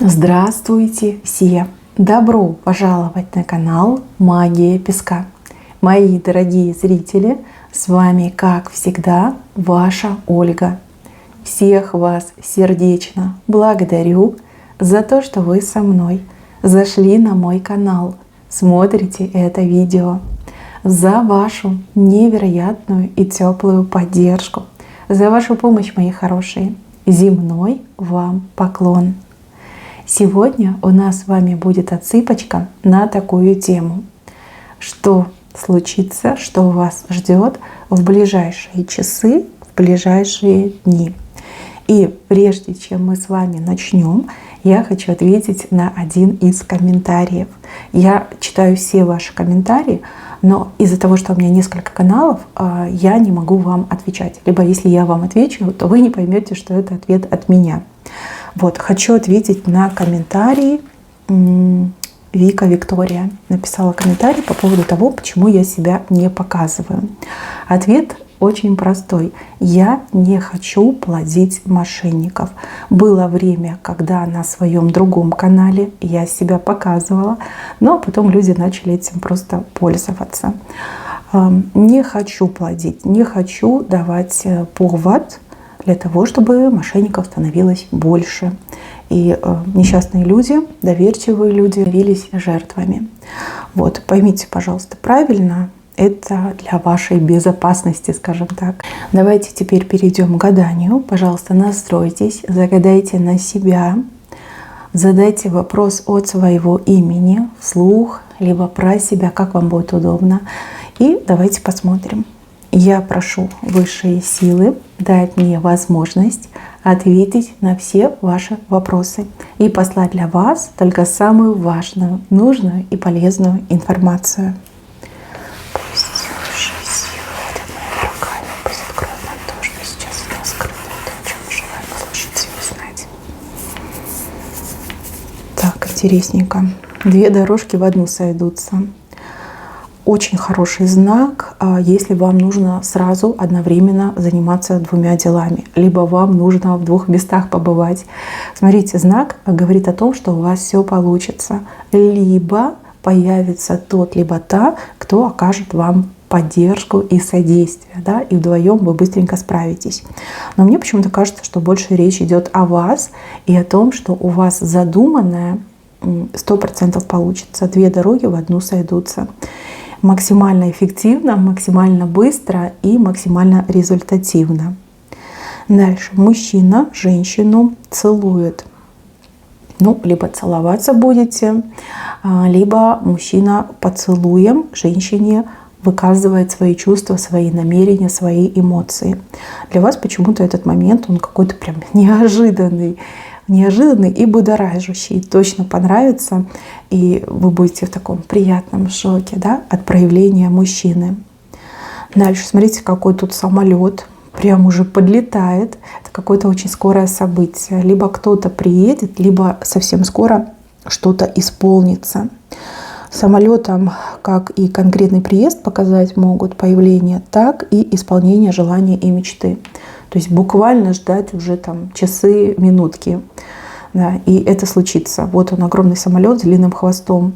Здравствуйте все! Добро пожаловать на канал Магия Песка. Мои дорогие зрители, с вами, как всегда, ваша Ольга. Всех вас сердечно благодарю за то, что вы со мной зашли на мой канал, смотрите это видео, за вашу невероятную и теплую поддержку, за вашу помощь, мои хорошие. Земной вам поклон! Сегодня у нас с вами будет отсыпочка на такую тему. Что случится, что вас ждет в ближайшие часы, в ближайшие дни. И прежде чем мы с вами начнем, я хочу ответить на один из комментариев. Я читаю все ваши комментарии, но из-за того, что у меня несколько каналов, я не могу вам отвечать. Либо если я вам отвечу, то вы не поймете, что это ответ от меня. Вот, хочу ответить на комментарии. Вика Виктория написала комментарий по поводу того, почему я себя не показываю. Ответ очень простой. Я не хочу плодить мошенников. Было время, когда на своем другом канале я себя показывала, но потом люди начали этим просто пользоваться. Не хочу плодить, не хочу давать повод для того, чтобы мошенников становилось больше. И несчастные люди, доверчивые люди явились жертвами. Вот, поймите, пожалуйста, правильно, это для вашей безопасности, скажем так. Давайте теперь перейдем к гаданию. Пожалуйста, настройтесь, загадайте на себя, задайте вопрос от своего имени вслух, либо про себя, как вам будет удобно. И давайте посмотрим. Я прошу высшие силы дать мне возможность ответить на все ваши вопросы и послать для вас только самую важную, нужную и полезную информацию. Пусть высшие силы водят моими руками, пусть откроют нам то, что сейчас у нас скрыто, то, о чем мы желаем услышать и узнать. Так, интересненько. Две дорожки в одну сойдутся. Очень хороший знак, если вам нужно сразу одновременно заниматься двумя делами, либо вам нужно в двух местах побывать. Смотрите, знак говорит о том, что у вас все получится, либо появится тот, либо та, кто окажет вам поддержку и содействие, да, и вдвоем вы быстренько справитесь. Но мне почему-то кажется, что больше речь идет о вас и о том, что у вас задуманное 100% получится. Две дороги в одну сойдутся. Максимально эффективно, максимально быстро и максимально результативно. Дальше. Мужчина женщину целует. Либо целоваться будете, либо мужчина поцелуем женщине выказывает свои чувства, свои намерения, свои эмоции. Для вас почему-то этот момент, он какой-то прям неожиданный и будоражащий. Точно понравится, и вы будете в таком приятном шоке, да, от проявления мужчины. Дальше, смотрите, какой тут самолет. Прям уже подлетает. Это какое-то очень скорое событие. Либо кто-то приедет, либо совсем скоро что-то исполнится. Самолетом как и конкретный приезд показать могут появление, так и исполнение желания и мечты. То есть буквально ждать уже там часы, минутки. Да, и это случится. Вот он, огромный самолет с длинным хвостом.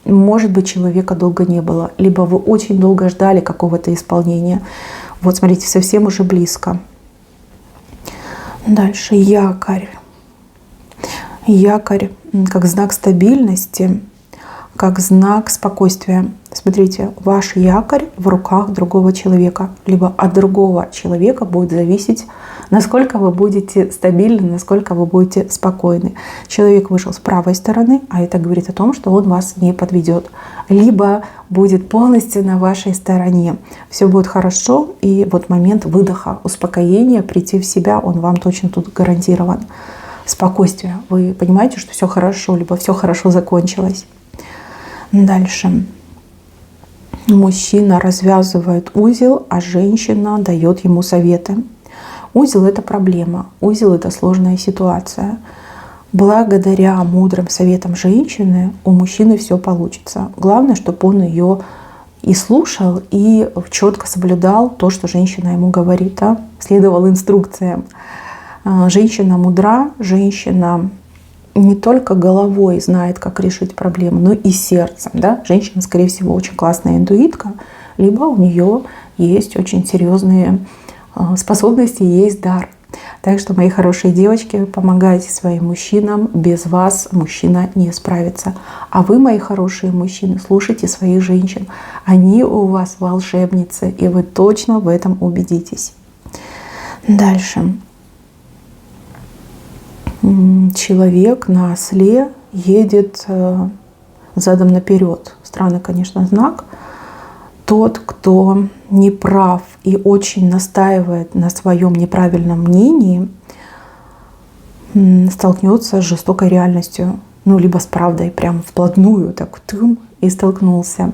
Может быть, человека долго не было. Либо вы очень долго ждали какого-то исполнения. Вот смотрите, совсем уже близко. Дальше якорь. Якорь как знак стабильности, как знак спокойствия. Смотрите, ваш якорь в руках другого человека, либо от другого человека будет зависеть, насколько вы будете стабильны, насколько вы будете спокойны. Человек вышел с правой стороны, а это говорит о том, что он вас не подведет. Либо будет полностью на вашей стороне. Все будет хорошо, и вот момент выдоха, успокоения, прийти в себя, он вам точно тут гарантирован. Спокойствие. Вы понимаете, что все хорошо, либо все хорошо закончилось. Дальше. Мужчина развязывает узел, а женщина дает ему советы. Узел — это проблема, узел — это сложная ситуация. Благодаря мудрым советам женщины у мужчины все получится. Главное, чтобы он ее и слушал, и четко соблюдал то, что женщина ему говорит, следовал инструкциям. Женщина мудра, женщина не только головой знает, как решить проблему, но и сердцем. Да? Женщина, скорее всего, очень классная интуитка, либо у нее есть очень серьезные способности, есть дар. Так что, мои хорошие девочки, помогайте своим мужчинам. Без вас мужчина не справится. А вы, мои хорошие мужчины, слушайте своих женщин. Они у вас волшебницы, и вы точно в этом убедитесь. Дальше. Человек на осле едет задом наперед. Странный, конечно, знак. Тот, кто не прав и очень настаивает на своем неправильном мнении, столкнется с жестокой реальностью, либо с правдой, прям вплотную, так и столкнулся.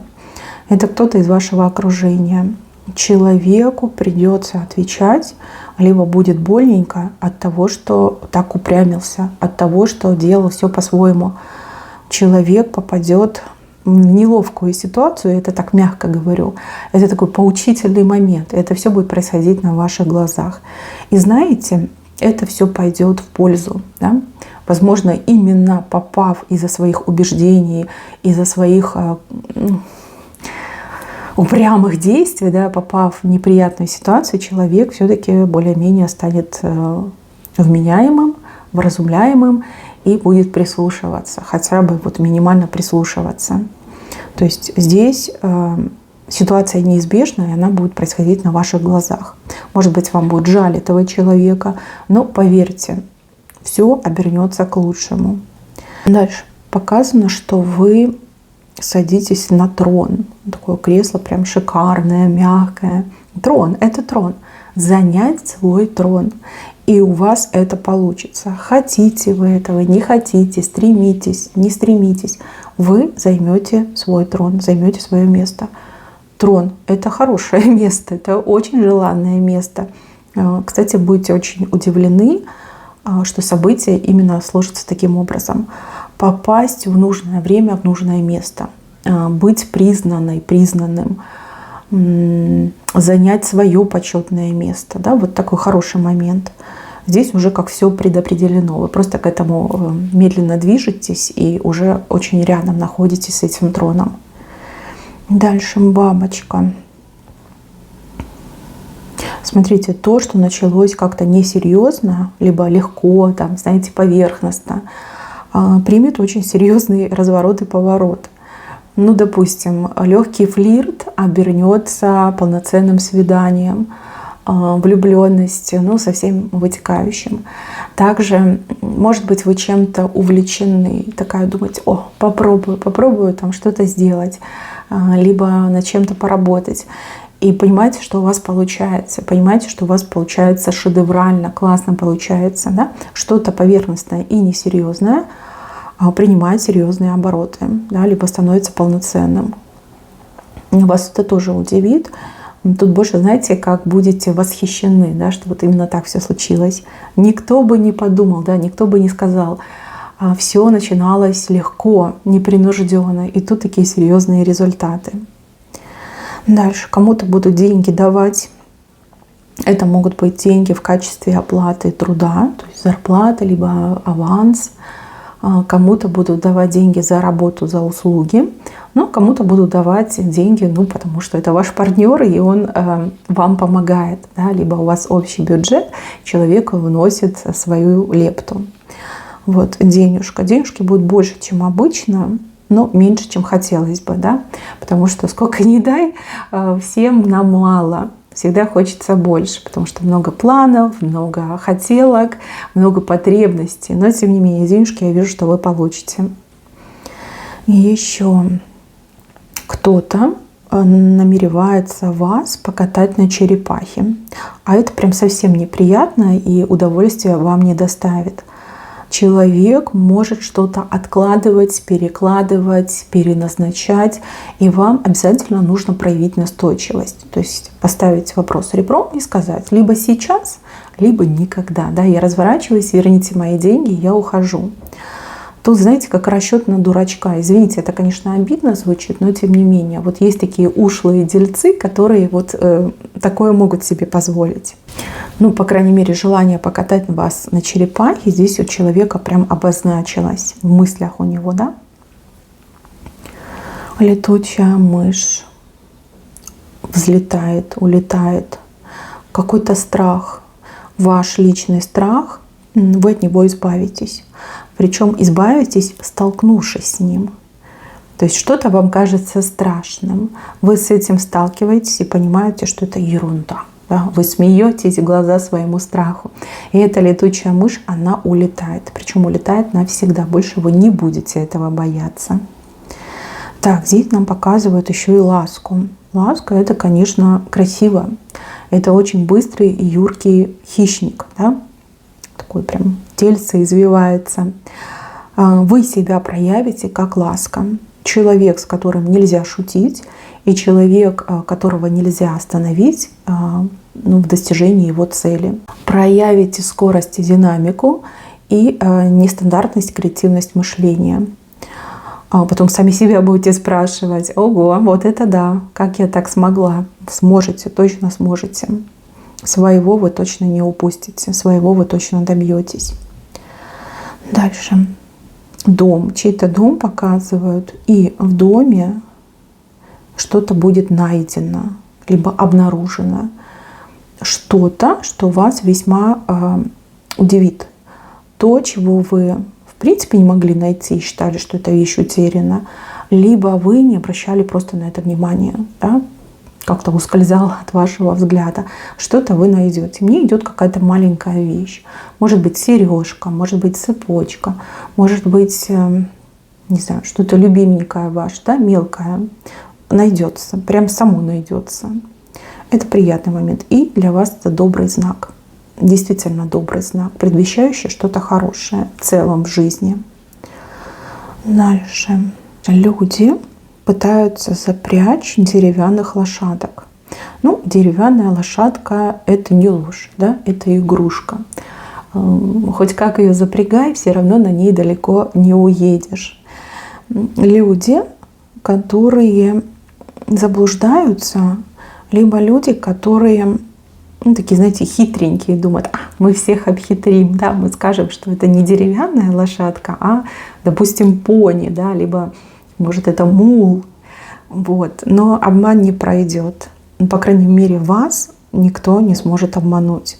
Это кто-то из вашего окружения. Человеку придется отвечать, либо будет больненько от того, что так упрямился, от того, что делал все по-своему. Человек попадет в неловкую ситуацию, это так мягко говорю, это такой поучительный момент, это все будет происходить на ваших глазах. И знаете, это все пойдет в пользу. Да? Возможно, именно попав из-за своих убеждений, из-за своих упрямых действий, да, попав в неприятную ситуацию, человек все-таки более-менее станет вменяемым, вразумляемым и будет прислушиваться, хотя бы минимально прислушиваться. То есть здесь ситуация неизбежна, и она будет происходить на ваших глазах. Может быть, вам будет жаль этого человека, но поверьте, все обернется к лучшему. Дальше показано, что вы садитесь на трон. Такое кресло прям шикарное, мягкое. Трон — это трон. Занять свой трон. И у вас это получится. Хотите вы этого, не хотите, стремитесь, не стремитесь. Вы займете свой трон, займете свое место. Трон — это хорошее место, это очень желанное место. Кстати, будете очень удивлены, что события именно сложатся таким образом. Попасть в нужное время, в нужное место. Быть признанной, признанным. Занять свое почетное место. Да? Вот такой хороший момент. Здесь уже как все предопределено. Вы просто к этому медленно движетесь и уже очень рядом находитесь с этим троном. Дальше бабочка. Смотрите, то, что началось как-то несерьезно, либо легко, там, знаете, поверхностно, примет очень серьезный разворот и поворот. Допустим, легкий флирт обернется полноценным свиданием, влюбленность, со всем вытекающим. Также, может быть, вы чем-то увлечены, такая думаете: о, попробую там что-то сделать, либо над чем-то поработать. И понимаете, что у вас получается. Понимаете, что у вас получается шедеврально, классно получается. Да? Что-то поверхностное и несерьезное принимает серьезные обороты, да? Либо становится полноценным. Вас это тоже удивит. Тут больше, знаете, как будете восхищены, да, что вот именно так все случилось. Никто бы не подумал, да, никто бы не сказал. Все начиналось легко, непринужденно. И тут такие серьезные результаты. Дальше. Кому-то будут деньги давать. Это могут быть деньги в качестве оплаты труда, то есть зарплата, либо аванс. Кому-то будут давать деньги за работу, за услуги. Кому-то будут давать деньги, потому что это ваш партнер, и он вам помогает. Да? Либо у вас общий бюджет, человек вносит свою лепту. Вот денежка. Денежки будут больше, чем обычно, но меньше, чем хотелось бы. Да? Потому что сколько ни дай, всем нам мало. Всегда хочется больше, потому что много планов, много хотелок, много потребностей. Но, тем не менее, денежки я вижу, что вы получите. И еще кто-то намеревается вас покатать на черепахе. А это прям совсем неприятно и удовольствия вам не доставит. Человек может что-то откладывать, перекладывать, переназначать, и вам обязательно нужно проявить настойчивость. То есть поставить вопрос ребром и сказать: либо сейчас, либо никогда. Да, я разворачиваюсь, верните мои деньги, я ухожу. Тут, знаете, как расчет на дурачка. Извините, это, конечно, обидно звучит, но тем не менее. Вот есть такие ушлые дельцы, которые вот такое могут себе позволить. Ну, по крайней мере, желание покатать вас на черепахе здесь у человека прям обозначилось в мыслях у него, да? Летучая мышь взлетает, улетает. Какой-то страх, ваш личный страх, вы от него избавитесь. Причем избавитесь, столкнувшись с ним. То есть что-то вам кажется страшным. Вы с этим сталкиваетесь и понимаете, что это ерунда. Да? Вы смеетесь в глаза своему страху. И эта летучая мышь, она улетает. Причем улетает навсегда. Больше вы не будете этого бояться. Так, здесь нам показывают еще и ласку. Ласка — это, конечно, красиво. Это очень быстрый и юркий хищник. Да? Такой прям тельце извивается. Вы себя проявите как ласка. Человек, с которым нельзя шутить, и человек, которого нельзя остановить в достижении его цели. Проявите скорость и динамику и нестандартность, креативность мышления. Потом сами себя будете спрашивать: ого, вот это да, как я так смогла? Сможете, точно сможете. Своего вы точно не упустите, своего вы точно добьетесь. Дальше. Дом. Чей-то дом показывают, и в доме что-то будет найдено, либо обнаружено. Что-то, что вас весьма удивит. То, чего вы в принципе не могли найти и считали, что эта вещь утеряна, либо вы не обращали просто на это внимания, да? Как-то ускользало от вашего взгляда. Что-то вы найдете. Мне идет какая-то маленькая вещь. Может быть, сережка, может быть, цепочка, может быть, не знаю, что-то любименькое ваше, да, мелкое. Найдется, прям само найдется. Это приятный момент. И для вас это добрый знак. Действительно добрый знак, предвещающий что-то хорошее в целом в жизни. Дальше. Люди пытаются запрячь деревянных лошадок. Ну, деревянная лошадка — это не ложь, да? Это игрушка. Хоть как ее запрягай, все равно на ней далеко не уедешь. Люди, которые заблуждаются, либо люди, которые такие, знаете, хитренькие, думают: мы всех обхитрим, да? Мы скажем, что это не деревянная лошадка, а, допустим, пони, да? Либо может, это мул. Вот. Но обман не пройдет. По крайней мере, вас никто не сможет обмануть.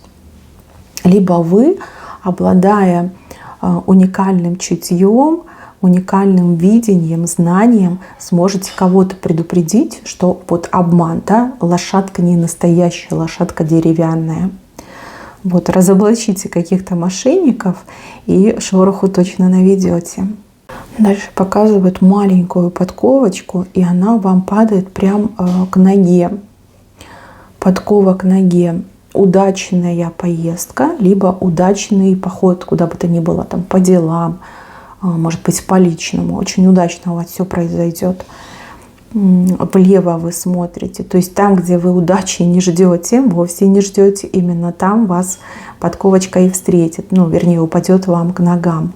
Либо вы, обладая уникальным чутьем, уникальным видением, знанием, сможете кого-то предупредить, что вот обман, да, лошадка не настоящая, лошадка деревянная. Вот, разоблачите каких-то мошенников и шороху точно наведете. Дальше показывают маленькую подковочку, и она вам падает прям к ноге. Подкова к ноге. Удачная поездка, либо удачный поход, куда бы то ни было, там, по делам, может быть, по личному. Очень удачно у вас все произойдет. Влево вы смотрите. То есть там, где вы удачи не ждете, вовсе не ждете, именно там вас подковочка и встретит. Ну, вернее, упадет вам к ногам.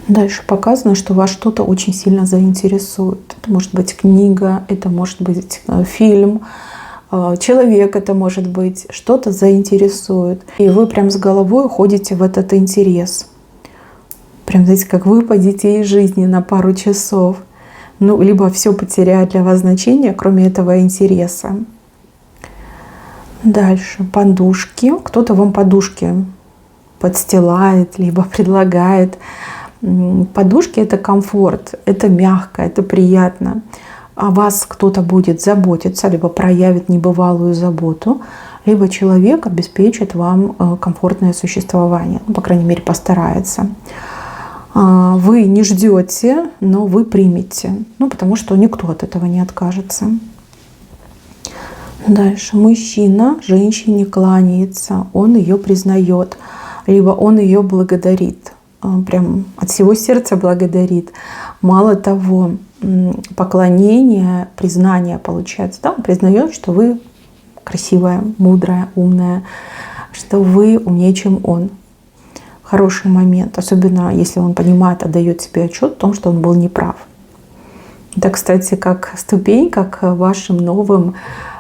Дальше показано, что вас что-то очень сильно заинтересует. Это может быть книга, это может быть фильм, человек это может быть, что-то заинтересует. И вы прям с головой уходите в этот интерес. Прям, знаете, как выпадете из жизни на пару часов. Ну, либо все потеряет для вас значение, кроме этого интереса. Дальше. Подушки. Кто-то вам подушки подстилает, либо предлагает. Подушки — это комфорт, это мягко, это приятно. О вас кто-то будет заботиться, либо проявит небывалую заботу, либо человек обеспечит вам комфортное существование, ну, по крайней мере, постарается. Вы не ждете, но вы примете, ну, потому что никто от этого не откажется. Дальше. Мужчина женщине кланяется, он ее признает, либо он ее благодарит. Прям от всего сердца благодарит. Мало того, поклонение, признание получается. Да? Он признает, что вы красивая, мудрая, умная, что вы умнее, чем он. хороший момент, особенно если он понимает, отдает себе отчет в том, что он был неправ. Это, кстати, как ступенька к вашим новым,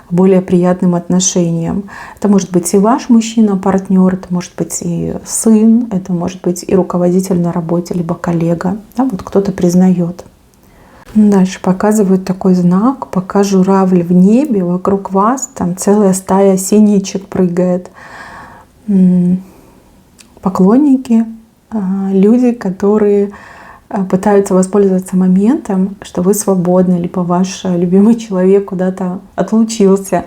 более приятным отношениям. Это может быть и ваш мужчина-партнер, это может быть и сын, это может быть и руководитель на работе, либо коллега. Да, вот кто-то признает. Дальше показывают такой знак, пока журавль в небе, вокруг вас там целая стая синичек прыгает. Поклонники, люди, которые пытаются воспользоваться моментом, что вы свободны, либо ваш любимый человек куда-то отлучился,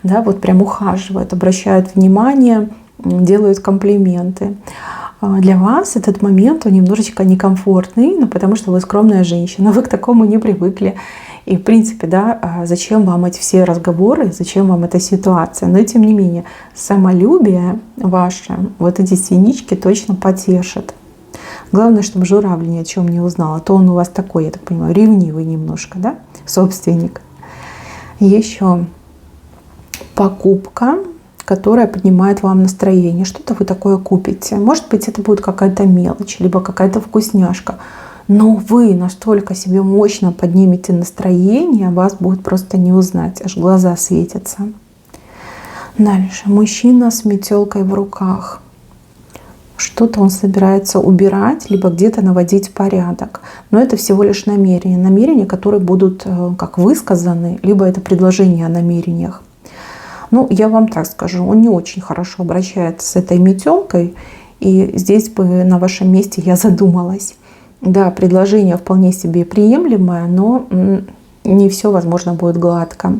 да, вот прям ухаживают, обращают внимание, делают комплименты. Для вас этот момент, он немножечко некомфортный, но потому что вы скромная женщина, вы к такому не привыкли. И в принципе, да, зачем вам эти все разговоры, зачем вам эта ситуация? Но тем не менее, самолюбие ваше, вот эти синички точно потешат. Главное, чтобы журавль ни о чем не узнал. А то он у вас такой, я так понимаю, ревнивый немножко, да, собственник. Еще покупка, которая поднимает вам настроение. Что-то вы такое купите. Может быть, это будет какая-то мелочь, либо какая-то вкусняшка. Но вы настолько себе мощно поднимете настроение, вас будет просто не узнать, аж глаза светятся. Дальше. Мужчина с метелкой в руках. Что-то он собирается убирать, либо где-то наводить порядок. Но это всего лишь намерения. Намерения, которые будут как высказаны, либо это предложение о намерениях. Ну, я вам так скажу, он не очень хорошо обращается с этой метелкой. И здесь бы на вашем месте я задумалась. Да, предложение вполне себе приемлемое, но не все, возможно, будет гладко.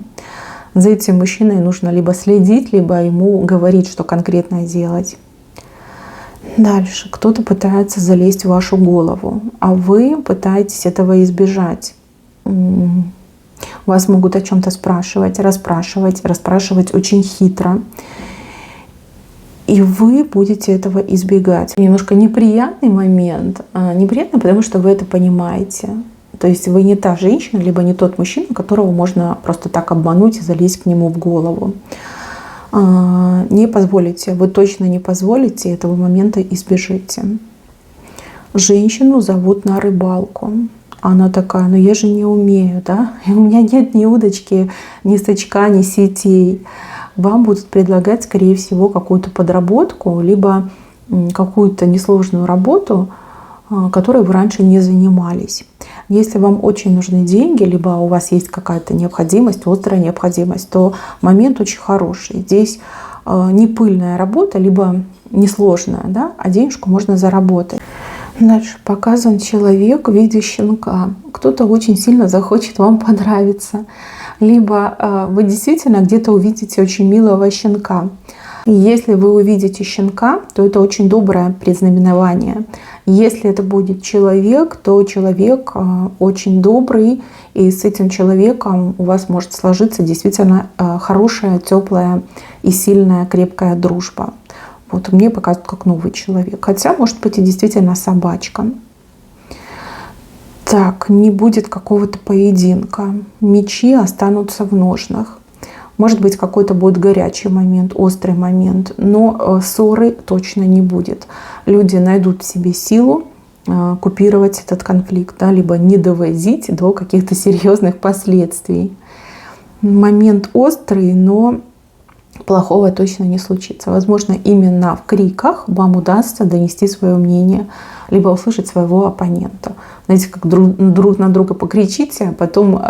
За этим мужчиной нужно либо следить, либо ему говорить, что конкретно делать. Дальше. Кто-то пытается залезть в вашу голову, а вы пытаетесь этого избежать. Вас могут о чем-то спрашивать, расспрашивать очень хитро. И вы будете этого избегать. Немножко неприятный момент. Неприятный, потому что вы это понимаете. То есть вы не та женщина, либо не тот мужчина, которого можно просто так обмануть и залезть к нему в голову. Не позволите, вы точно не позволите, этого момента избежите. Женщину зовут на рыбалку. Она такая, ну я же не умею, да? У меня нет ни удочки, ни сачка, ни сетей. Вам будут предлагать, скорее всего, какую-то подработку, либо какую-то несложную работу, которой вы раньше не занимались. Если вам очень нужны деньги, либо у вас есть какая-то необходимость, острая необходимость, то момент очень хороший. Здесь не пыльная работа, либо несложная, да, а денежку можно заработать. Дальше показан человек в виде щенка. Кто-то очень сильно захочет вам понравиться. Либо вы действительно где-то увидите очень милого щенка. И если вы увидите щенка, то это очень доброе предзнаменование. Если это будет человек, то человек очень добрый, и с этим человеком у вас может сложиться действительно хорошая, теплая и сильная, крепкая дружба. Вот мне показывают как новый человек. Хотя, может быть, и действительно собачка. Так, не будет какого-то поединка. Мечи останутся в ножнах. Может быть, какой-то будет горячий момент, острый момент, но ссоры точно не будет. Люди найдут в себе силу купировать этот конфликт, да, либо не доводить до каких-то серьезных последствий. Момент острый, но плохого точно не случится. Возможно, именно в криках вам удастся донести свое мнение, либо услышать своего оппонента. Знаете, как друг на друга покричите, а потом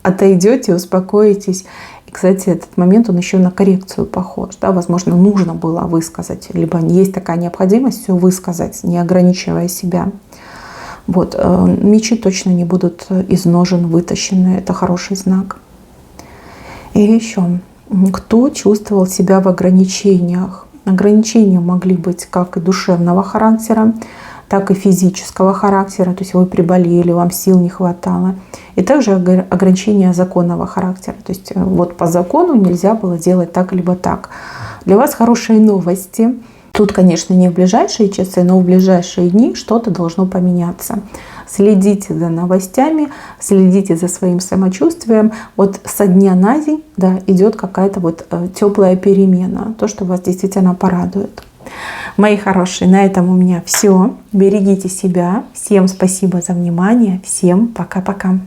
отойдете, успокоитесь. И, кстати, этот момент, он еще на коррекцию похож. Да? Возможно, нужно было высказать, либо есть такая необходимость все высказать, не ограничивая себя. Вот. Мечи точно не будут из ножен вытащены. Это хороший знак. И еще, кто чувствовал себя в ограничениях? Ограничения могли быть как и душевного характера, так и физического характера, то есть вы приболели, вам сил не хватало. И также ограничения законного характера, то есть вот по закону нельзя было делать так либо так. Для вас хорошие новости. Тут, конечно, не в ближайшие часы, но в ближайшие дни что-то должно поменяться. Следите за новостями, следите за своим самочувствием. Вот со дня на день, да, идет какая-то вот теплая перемена, то, что вас действительно порадует. Мои хорошие, на этом у меня все. Берегите себя. Всем спасибо за внимание. Всем пока-пока.